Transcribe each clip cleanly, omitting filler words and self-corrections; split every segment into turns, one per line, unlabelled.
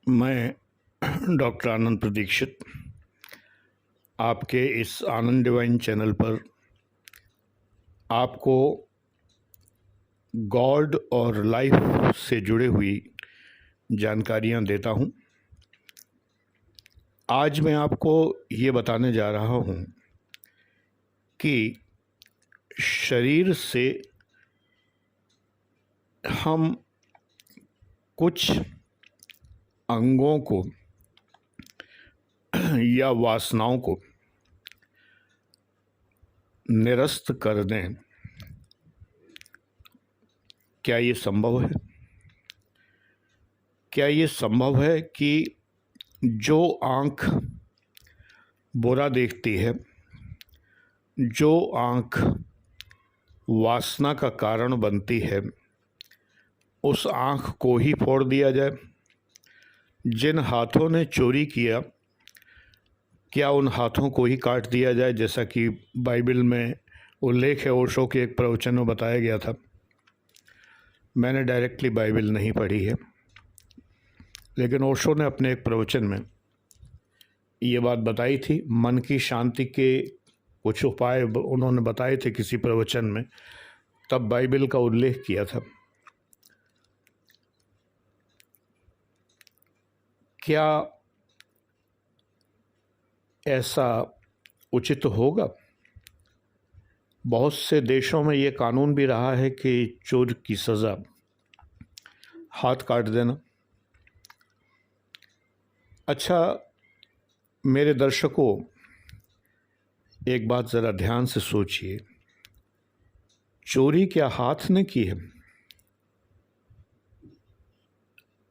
मैं डॉक्टर आनंद प्रदीक्षित आपके इस आनंद डिवाइन चैनल पर आपको गॉड और लाइफ से जुड़े हुई जानकारियां देता हूं। आज मैं आपको ये बताने जा रहा हूं कि शरीर से हम कुछ अंगों को या वासनाओं को निरस्त कर दें। क्या ये संभव है? क्या ये संभव है कि जो आँख बुरा देखती है, जो आँख वासना का कारण बनती है, उस आँख को ही फोड़ दिया जाए? जिन हाथों ने चोरी किया, क्या उन हाथों को ही काट दिया जाए, जैसा कि बाइबल में उल्लेख है, ओशो के एक प्रवचन में बताया गया था। मैंने डायरेक्टली बाइबल नहीं पढ़ी है, लेकिन ओशो ने अपने एक प्रवचन में ये बात बताई थी। मन की शांति के कुछ उपाय उन्होंने बताए थे किसी प्रवचन में, तब बाइबल का उल्लेख किया था। क्या ऐसा उचित होगा? बहुत से देशों में ये कानून भी रहा है कि चोर की सज़ा हाथ काट देना। अच्छा, मेरे दर्शकों, एक बात ज़रा ध्यान से सोचिए, चोरी क्या हाथ ने की है?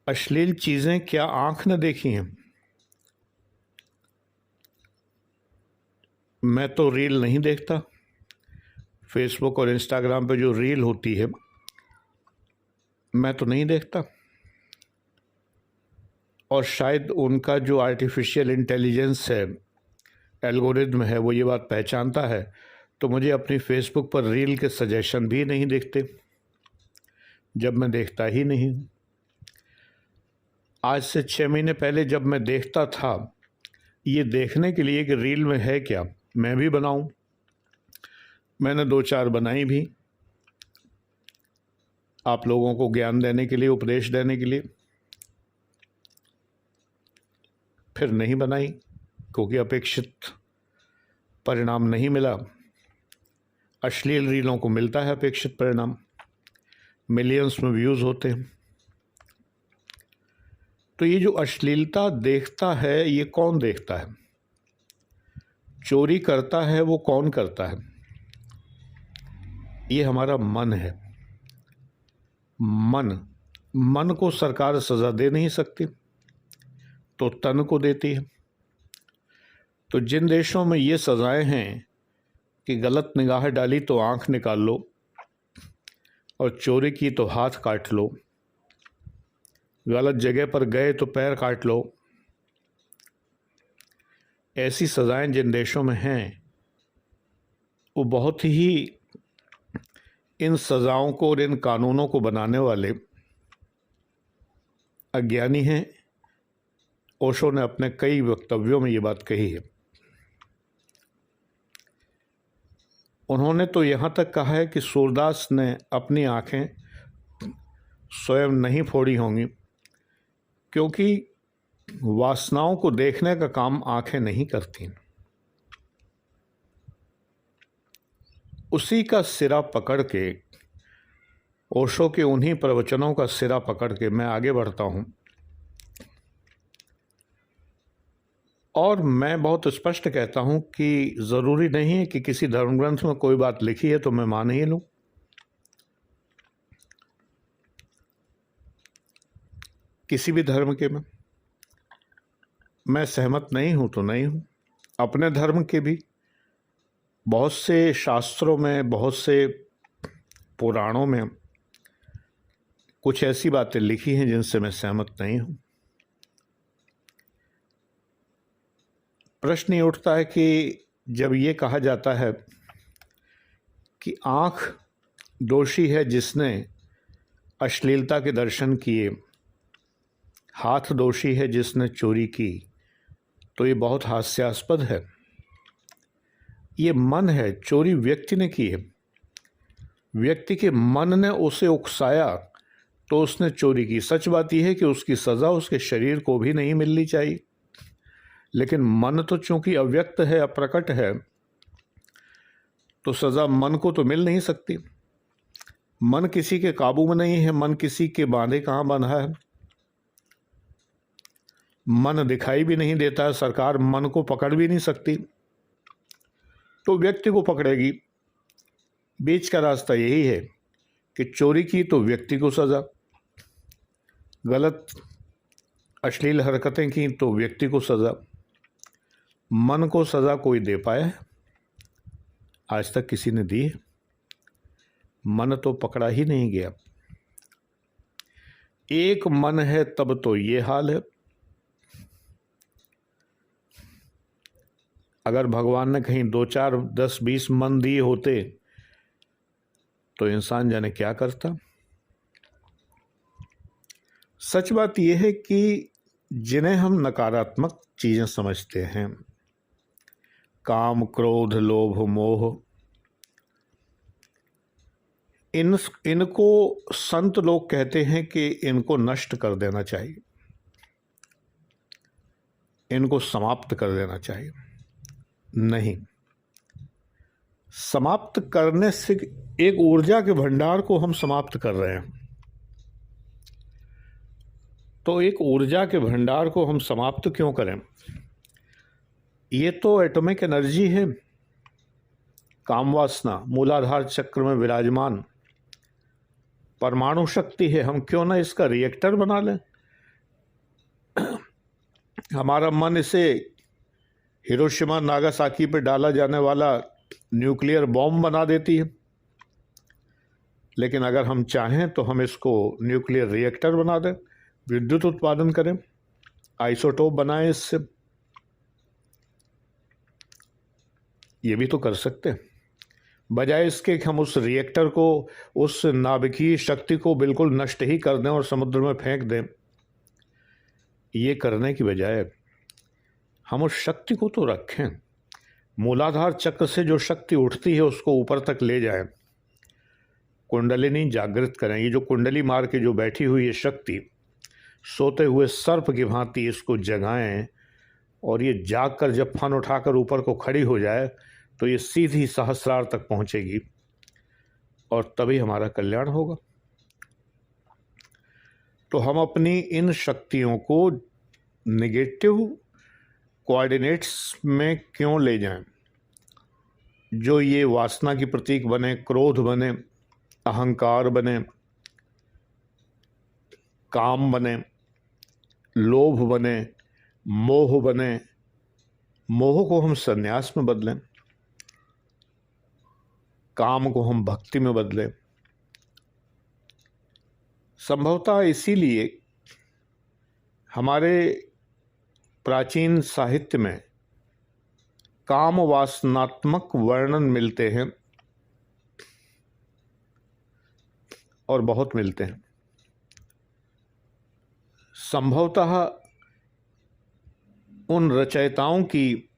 अश्लील चीज़ें क्या आँख ने देखी हैं? मैं तो रील नहीं देखता। फेसबुक और इंस्टाग्राम पे जो रील होती है, मैं तो नहीं देखता। और शायद उनका जो आर्टिफिशियल इंटेलिजेंस है, एल्गोरिथम है, वो ये बात पहचानता है, तो मुझे अपनी फेसबुक पर रील के सजेशन भी नहीं दिखते, जब मैं देखता ही नहीं। आज से 6 महीने पहले जब मैं देखता था, ये देखने के लिए कि रील में है क्या, मैं भी बनाऊं, मैंने 2-4 बनाई भी, आप लोगों को ज्ञान देने के लिए, उपदेश देने के लिए। फिर नहीं बनाई क्योंकि अपेक्षित परिणाम नहीं मिला। अश्लील रीलों को मिलता है अपेक्षित परिणाम, मिलियंस में व्यूज़ होते हैं। तो ये जो अश्लीलता देखता है, ये कौन देखता है? चोरी करता है वो कौन करता है? ये हमारा मन है। मन को सरकार सज़ा दे नहीं सकती, तो तन को देती है। तो जिन देशों में ये सज़ाएं हैं कि गलत निगाह डाली तो आँख निकाल लो और चोरी की तो हाथ काट लो, गलत जगह पर गए तो पैर काट लो, ऐसी सज़ाएं जिन देशों में हैं, वो बहुत ही इन सज़ाओं को और इन कानूनों को बनाने वाले अज्ञानी हैं। ओशो ने अपने कई वक्तव्यों में ये बात कही है। उन्होंने तो यहाँ तक कहा है कि सूरदास ने अपनी आँखें स्वयं नहीं फोड़ी होंगी, क्योंकि वासनाओं को देखने का काम आँखें नहीं करती। उसी का सिरा पकड़ के, ओशो के उन्हीं प्रवचनों का सिरा पकड़ के मैं आगे बढ़ता हूँ। और मैं बहुत स्पष्ट कहता हूँ कि ज़रूरी नहीं है कि किसी धर्म ग्रंथ में कोई बात लिखी है तो मैं मान ही लूँ। किसी भी धर्म के में मैं सहमत नहीं हूँ तो नहीं हूँ। अपने धर्म के भी बहुत से शास्त्रों में, बहुत से पुराणों में कुछ ऐसी बातें लिखी हैं जिनसे मैं सहमत नहीं हूँ। प्रश्न ये उठता है कि जब ये कहा जाता है कि आँख दोषी है जिसने अश्लीलता के दर्शन किए, हाथ दोषी है जिसने चोरी की, तो ये बहुत हास्यास्पद है। ये मन है, चोरी व्यक्ति ने की है, व्यक्ति के मन ने उसे उकसाया तो उसने चोरी की। सच बात यह है कि उसकी सज़ा उसके शरीर को भी नहीं मिलनी चाहिए, लेकिन मन तो चूंकि अव्यक्त है, अप्रकट है, तो सज़ा मन को तो मिल नहीं सकती। मन किसी के काबू में नहीं है, मन किसी के बांधे कहाँ बंधा है। मन दिखाई भी नहीं देता है, सरकार मन को पकड़ भी नहीं सकती, तो व्यक्ति को पकड़ेगी। बीच का रास्ता यही है कि चोरी की तो व्यक्ति को सज़ा, गलत अश्लील हरकतें की तो व्यक्ति को सज़ा। मन को सज़ा कोई दे पाया है? आज तक किसी ने दी है? मन तो पकड़ा ही नहीं गया। एक मन है तब तो ये हाल है। अगर भगवान ने कहीं 2, 4, 10, 20 मन दिए होते तो इंसान जाने क्या करता। सच बात यह है कि जिन्हें हम नकारात्मक चीजें समझते हैं, काम, क्रोध, लोभ, मोह, इनको संत लोग कहते हैं कि इनको नष्ट कर देना चाहिए, इनको समाप्त कर देना चाहिए। नहीं, समाप्त करने से एक ऊर्जा के भंडार को हम समाप्त कर रहे हैं। तो एक ऊर्जा के भंडार को हम समाप्त क्यों करें? ये तो एटॉमिक एनर्जी है, काम वासना मूलाधार चक्र में विराजमान परमाणु शक्ति है। हम क्यों ना इसका रिएक्टर बना लें? हमारा मन इसे हिरोशिमा नागासाकी पे डाला जाने वाला न्यूक्लियर बॉम्ब बना देती है, लेकिन अगर हम चाहें तो हम इसको न्यूक्लियर रिएक्टर बना दें, विद्युत उत्पादन करें, आइसोटोप बनाएं इससे। ये भी तो कर सकते हैं। बजाय इसके कि हम उस रिएक्टर को, उस नाभिकीय शक्ति को बिल्कुल नष्ट ही कर दें और समुद्र में फेंक दें, ये करने की बजाय हम उस शक्ति को तो रखें। मूलाधार चक्र से जो शक्ति उठती है उसको ऊपर तक ले जाएं, कुंडलिनी जागृत करें। ये जो कुंडली मार के जो बैठी हुई है शक्ति, सोते हुए सर्प की भांति इसको जगाएं, और ये जाग कर जब फन उठाकर ऊपर को खड़ी हो जाए तो ये सीधी सहस्रार तक पहुंचेगी और तभी हमारा कल्याण होगा। तो हम अपनी इन शक्तियों को नेगेटिव कोऑर्डिनेट्स में क्यों ले जाएं, जो ये वासना की प्रतीक बने, क्रोध बने, अहंकार बने, काम बने, लोभ बने, मोह बने। मोह को हम संन्यास में बदलें, काम को हम भक्ति में बदलें। संभवतः इसीलिए हमारे प्राचीन साहित्य में काम वासनात्मक वर्णन मिलते हैं और बहुत मिलते हैं। संभवतः उन रचयिताओं की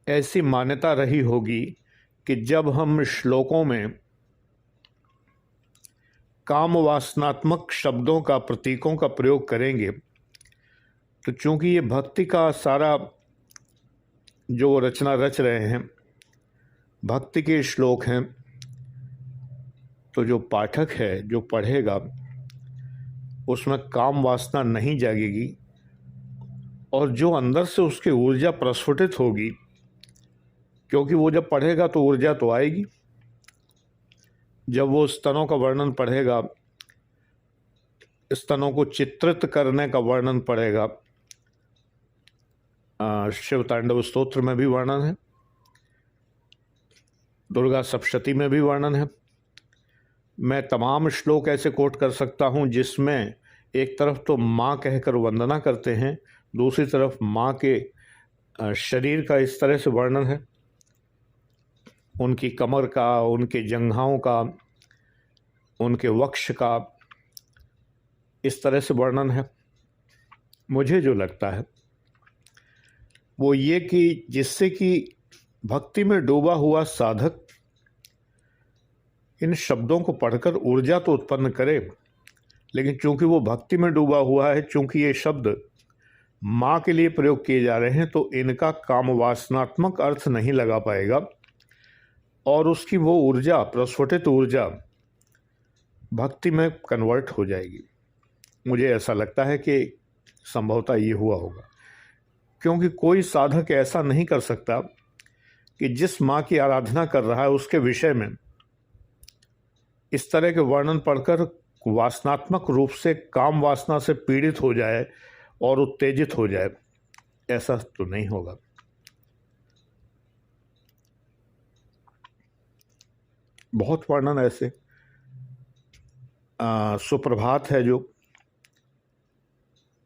ऐसी मान्यता रही होगी कि जब हम श्लोकों में काम वासनात्मक शब्दों का, प्रतीकों का प्रयोग करेंगे, तो चूंकि ये भक्ति का सारा जो रचना रच रहे हैं, भक्ति के श्लोक हैं, तो जो पाठक है, जो पढ़ेगा, उसमें काम वासना नहीं जागेगी, और जो अंदर से उसकी ऊर्जा प्रस्फुटित होगी, क्योंकि वो जब पढ़ेगा तो ऊर्जा तो आएगी। जब वो स्तनों का वर्णन पढ़ेगा, स्तनों को चित्रित करने का वर्णन पढ़ेगा, शिव तांडव स्तोत्र में भी वर्णन है, दुर्गा सप्तशती में भी वर्णन है। मैं तमाम श्लोक ऐसे कोट कर सकता हूँ जिसमें एक तरफ तो माँ कहकर वंदना करते हैं, दूसरी तरफ माँ के शरीर का इस तरह से वर्णन है, उनकी कमर का, उनके जंघाओं का, उनके वक्ष का, इस तरह से वर्णन है। मुझे जो लगता है वो ये कि जिससे कि भक्ति में डूबा हुआ साधक इन शब्दों को पढ़कर ऊर्जा तो उत्पन्न करे, लेकिन चूंकि वो भक्ति में डूबा हुआ है, चूंकि ये शब्द माँ के लिए प्रयोग किए जा रहे हैं, तो इनका कामवासनात्मक अर्थ नहीं लगा पाएगा और उसकी वो ऊर्जा, प्रस्फुटित ऊर्जा भक्ति में कन्वर्ट हो जाएगी। मुझे ऐसा लगता है कि संभवतः ये हुआ होगा, क्योंकि कोई साधक ऐसा नहीं कर सकता कि जिस माँ की आराधना कर रहा है उसके विषय में इस तरह के वर्णन पढ़कर वासनात्मक रूप से काम वासना से पीड़ित हो जाए और उत्तेजित हो जाए। ऐसा तो नहीं होगा। बहुत वर्णन ऐसे, सुप्रभात है जो,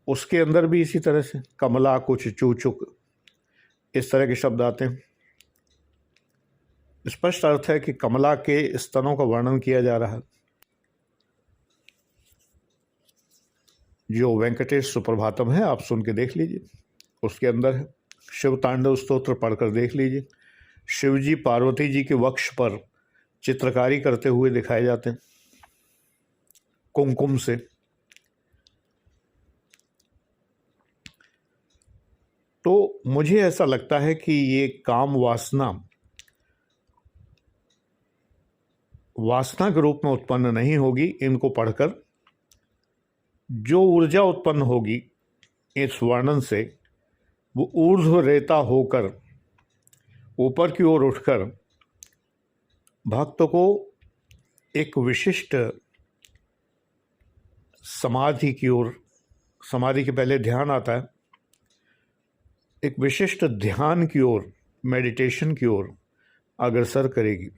उसके अंदर भी इसी तरह से कमला कुछ चूचुक इस तरह के शब्द आते हैं। स्पष्ट अर्थ है कि कमला के स्तनों का वर्णन किया जा रहा है। जो वेंकटेश सुप्रभातम है आप सुन के देख लीजिए, उसके अंदर है। शिव तांडव स्तोत्र पढ़कर देख लीजिए। शिवजी पार्वती जी के वक्ष पर चित्रकारी करते हुए दिखाए जाते हैं कुमकुम से। तो मुझे ऐसा लगता है कि ये काम वासना वासना के रूप में उत्पन्न नहीं होगी। इनको पढ़कर जो ऊर्जा उत्पन्न होगी इस वर्णन से, वो ऊर्ध्व रेता होकर ऊपर की ओर उठकर भक्त को एक विशिष्ट समाधि की ओर, समाधि के पहले ध्यान आता है, एक विशिष्ट ध्यान की ओर, मेडिटेशन की ओर अग्रसर करेगी,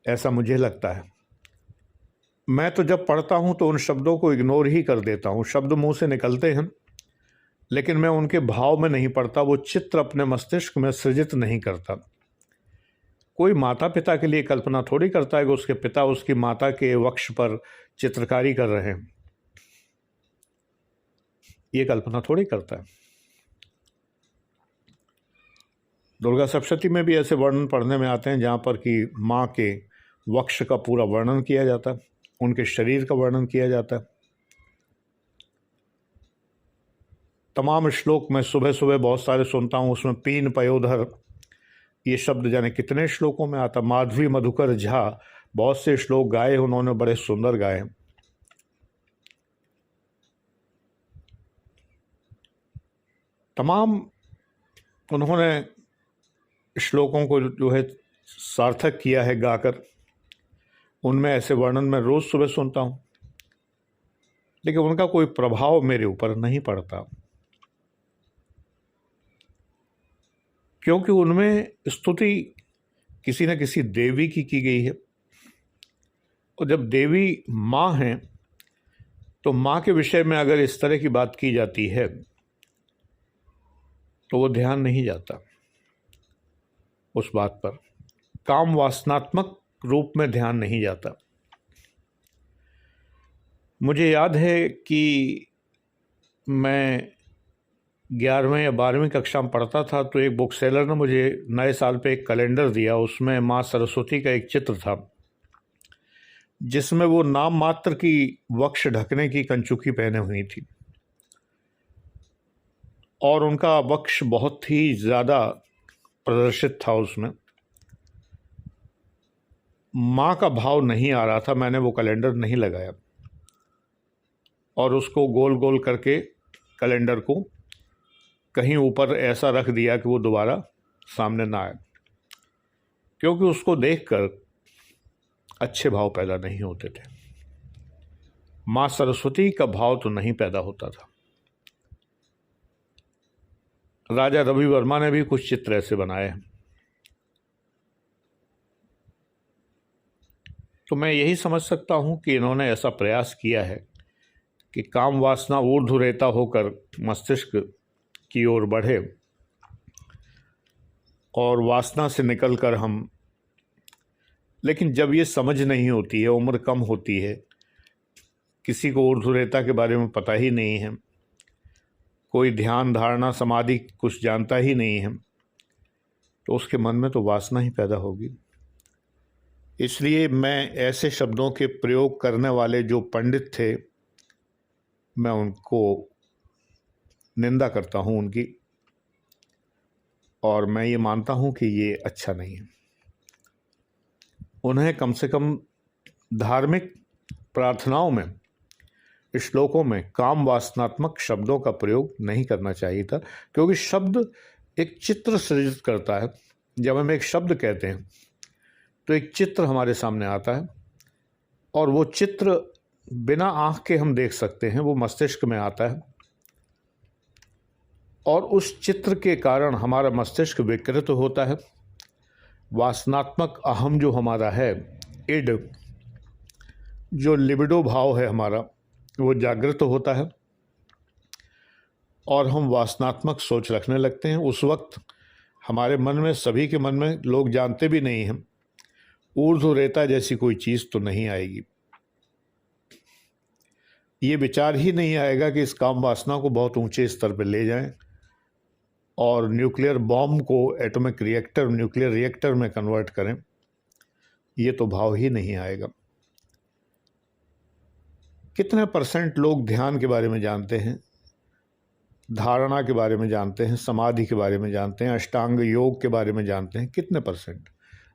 ऐसा मुझे लगता है। मैं तो जब पढ़ता हूँ तो उन शब्दों को इग्नोर ही कर देता हूँ। शब्द मुंह से निकलते हैं लेकिन मैं उनके भाव में नहीं पढ़ता, वो चित्र अपने मस्तिष्क में सृजित नहीं करता। कोई माता पिता के लिए कल्पना थोड़ी करता है कि उसके पिता उसकी माता के वक्ष पर चित्रकारी कर रहे हैं, ये कल्पना थोड़ी करता है। दुर्गा सप्तशती में भी ऐसे वर्णन पढ़ने में आते हैं जहाँ पर कि माँ के वक्ष का पूरा वर्णन किया जाता है, उनके शरीर का वर्णन किया जाता है। तमाम श्लोक मैं सुबह सुबह बहुत सारे सुनता हूँ, उसमें पीन पयोधर ये शब्द जाने कितने श्लोकों में आता। माधवी मधुकर झा बहुत से श्लोक गाए उन्होंने, बड़े सुंदर गाए। तमाम उन्होंने श्लोकों को जो है सार्थक किया है गाकर। उनमें ऐसे वर्णन मैं रोज सुबह सुनता हूँ, लेकिन उनका कोई प्रभाव मेरे ऊपर नहीं पड़ता, क्योंकि उनमें स्तुति किसी न किसी देवी की गई है। और जब देवी माँ है तो माँ के विषय में अगर इस तरह की बात की जाती है तो वो ध्यान नहीं जाता उस बात पर, काम वासनात्मक रूप में ध्यान नहीं जाता। मुझे याद है कि मैं 11वें या 12वीं कक्षा में पढ़ता था तो एक बुक सेलर ने मुझे नए साल पे एक कैलेंडर दिया। उसमें माँ सरस्वती का एक चित्र था जिसमें वो नाम मात्र की वक्ष ढकने की कंचुकी पहने हुई थी और उनका वक्ष बहुत ही ज़्यादा प्रदर्शित था। उसमें माँ का भाव नहीं आ रहा था। मैंने वो कैलेंडर नहीं लगाया और उसको गोल गोल करके कैलेंडर को कहीं ऊपर ऐसा रख दिया कि वो दोबारा सामने ना आए, क्योंकि उसको देखकर अच्छे भाव पैदा नहीं होते थे। माँ सरस्वती का भाव तो नहीं पैदा होता था। राजा रवि वर्मा ने भी कुछ चित्र ऐसे बनाए हैं। तो मैं यही समझ सकता हूँ कि इन्होंने ऐसा प्रयास किया है कि काम वासना ऊर्ध्व रेता होकर मस्तिष्क की ओर बढ़े और वासना से निकलकर हम, लेकिन जब ये समझ नहीं होती है, उम्र कम होती है, किसी को ऊर्ध्वरेता के बारे में पता ही नहीं है, कोई ध्यान धारणा समाधि कुछ जानता ही नहीं है, तो उसके मन में तो वासना ही पैदा होगी। इसलिए मैं ऐसे शब्दों के प्रयोग करने वाले जो पंडित थे, मैं उनको निंदा करता हूँ उनकी, और मैं ये मानता हूँ कि ये अच्छा नहीं है। उन्हें कम से कम धार्मिक प्रार्थनाओं में, श्लोकों में काम वासनात्मक शब्दों का प्रयोग नहीं करना चाहिए था, क्योंकि शब्द एक चित्र सृजित करता है। जब हम एक शब्द कहते हैं तो एक चित्र हमारे सामने आता है, और वो चित्र बिना आँख के हम देख सकते हैं, वो मस्तिष्क में आता है, और उस चित्र के कारण हमारा मस्तिष्क विकृत होता है। वासनात्मक अहम जो हमारा है, इड, जो लिबिडो भाव है हमारा, वो जागृत होता है और हम वासनात्मक सोच रखने लगते हैं। उस वक्त हमारे मन में, सभी के मन में, लोग जानते भी नहीं हैं, ऊर्ध्वरेता जैसी कोई चीज़ तो नहीं आएगी। ये विचार ही नहीं आएगा कि इस काम वासना को बहुत ऊंचे स्तर पर ले जाएं और न्यूक्लियर बॉम्ब को एटॉमिक रिएक्टर, न्यूक्लियर रिएक्टर में कन्वर्ट करें। ये तो भाव ही नहीं आएगा। कितने परसेंट लोग ध्यान के बारे में जानते हैं, धारणा के बारे में जानते हैं, समाधि के बारे में जानते हैं, अष्टांग योग के बारे में जानते हैं? कितने परसेंट?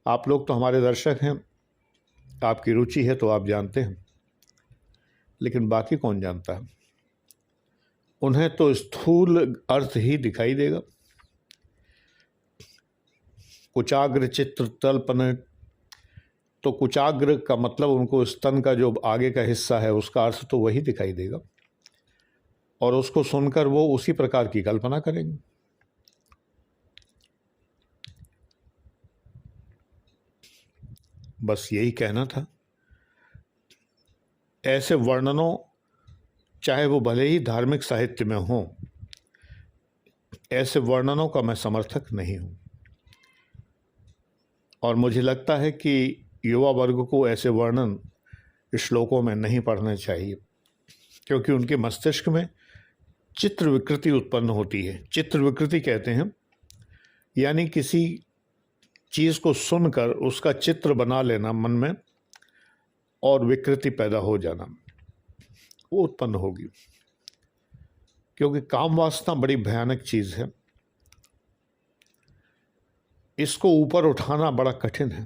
आप लोग तो हमारे दर्शक हैं, आपकी रुचि है तो आप जानते हैं, लेकिन बाकी कौन जानता है? उन्हें तो स्थूल अर्थ ही दिखाई देगा। कुचाग्र चित्र तल्पन, तो कुचाग्र का मतलब उनको स्तन का जो आगे का हिस्सा है उसका अर्थ तो वही दिखाई देगा, और उसको सुनकर वो उसी प्रकार की कल्पना करेंगे। बस यही कहना था। ऐसे वर्णनों, चाहे वो भले ही धार्मिक साहित्य में हों, ऐसे वर्णनों का मैं समर्थक नहीं हूं, और मुझे लगता है कि युवा वर्ग को ऐसे वर्णन श्लोकों में नहीं पढ़ने चाहिए, क्योंकि उनके मस्तिष्क में चित्र विकृति उत्पन्न होती है। चित्र विकृति कहते हैं यानी किसी चीज़ को सुनकर उसका चित्र बना लेना मन में, और विकृति पैदा हो जाना, वो उत्पन्न होगी। क्योंकि काम वासना बड़ी भयानक चीज़ है, इसको ऊपर उठाना बड़ा कठिन है,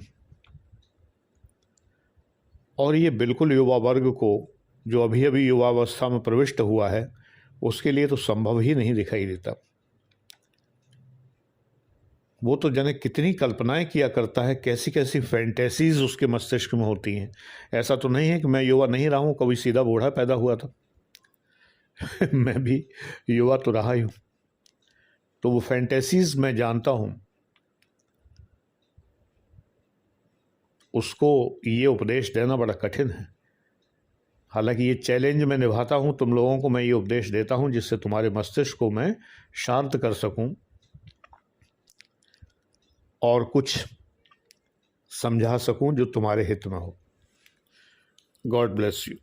और ये बिल्कुल युवा वर्ग को, जो अभी अभी युवावस्था में प्रविष्ट हुआ है, उसके लिए तो संभव ही नहीं दिखाई देता। वो तो जाने कितनी कल्पनाएं किया करता है, कैसी कैसी फैंटेसीज उसके मस्तिष्क में होती हैं। ऐसा तो नहीं है कि मैं युवा नहीं रहा हूँ, कभी सीधा बूढ़ा पैदा हुआ था। मैं भी युवा तो रहा ही हूँ, तो वो फैंटेसीज मैं जानता हूँ। उसको ये उपदेश देना बड़ा कठिन है। हालांकि ये चैलेंज मैं निभाता हूँ, तुम लोगों को मैं ये उपदेश देता हूँ जिससे तुम्हारे मस्तिष्क को मैं शांत कर सकूँ और कुछ समझा सकूं जो तुम्हारे हित में हो। God bless you.